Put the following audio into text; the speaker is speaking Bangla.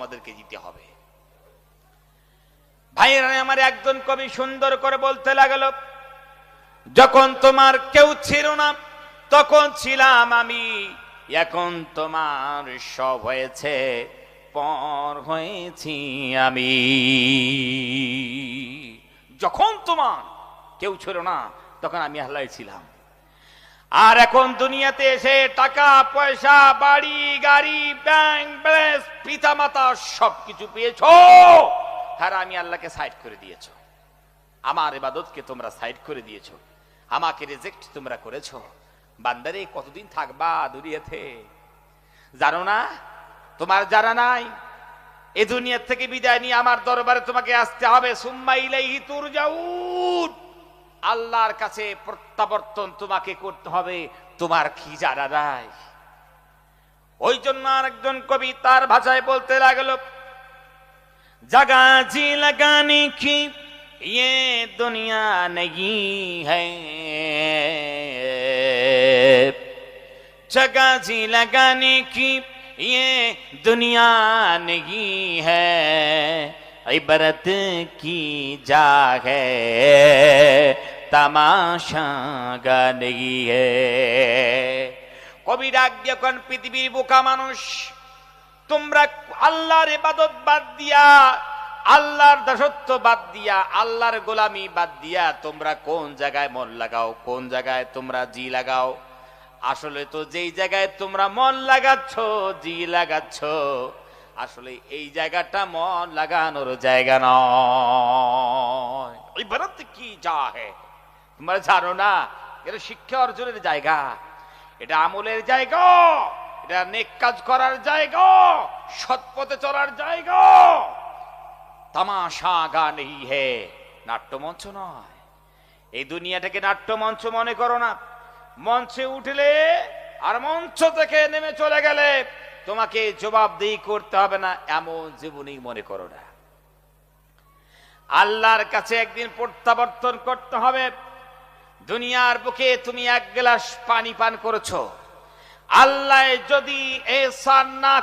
আমাদেরকে দিতে হবে। ভাইয়েরা আমার, একজন কবি সুন্দর করে বলতে লাগলো, যখন তোমার কেউ ছিল না তখন ছিলাম আমি, এখন তোমার সব হয়েছে পর হয়েছি আমি। যখন তোমার কেউ ছিল না তখন আমি আল্লাহ ছিলাম, আর এখন দুনিয়াতে এসে টাকা পয়সা বাড়ি গাড়ি ব্যাংক ব্যালেন্স পিতা মাতা সবকিছু পেয়েছো, আর আমি আল্লাহকে সাইড করে দিয়েছো। আমার ইবাদতকে তোমরা সাইড করে দিয়েছো, আমাকে রিজেক্ট তোমরা করেছো। বান্দারে কতদিন থাকবা দুনিয়াতে জানো না? তোমার জানা নাই এ দুনিয়া থেকে বিদায় নিয়ে আমার দরবারে তোমাকে আসতে হবে। সুম্মা ইলাইহি তুরজাউন, আল্লাহর কাছে প্রত্যাবর্তন তোমাকে করতে হবে। তোমার কি জানা নাই? ওই জন্য আরেকজন কবি তার ভাষায় বলতে লাগলো, জাগা জি লাগানে কি ये दुनिया नहीं है, जगह जी लगाने की ये दुनिया नहीं है, इबरत की जा है तमाशा गा नहीं है। কবি ডাক দিয়ে কোন পৃথিবীর বোকা মানুষ, তোমরা আল্লাহর ইবাদত বাদ দিয়া, আল্লাহর দাসত্ব বাদ দিয়া, আল্লাহর গোলামি বাদ দিয়া তোমরা কোন জায়গায় মন লাগাও, কোন জায়গায় তোমরা জি লাগাও? আসলে তো যেই জায়গায় তোমরা মন লাগাচ্ছ, জি লাগাচ্ছ, আসলে এই জায়গাটা মন লাগানোর জায়গা নয়। ইবাদত কি যা হে, তোমরা জানো না? এটা শিক্ষা অর্জনের জায়গা, এটা আমলের জায়গা, এটা নেক কাজ করার জায়গা, সৎ পথে চলার জায়গা। তামাশা গা নেই হে, নাট্যমঞ্চ নয়। এই দুনিয়াটাকে নাট্যমঞ্চ মনে করো না। মঞ্চে উঠলে আর মঞ্চ থেকে নেমে চলে গেলে তোমাকে জবাবদিহি করতে হবে না, এমন জীবনই মনে করো না। আল্লাহর কাছে একদিন প্রত্যাবর্তন করতে হবে। দুনিয়ার বুকে তুমি এক গ্লাস পানি পান করেছো, আল্লাহ যদি এহসান না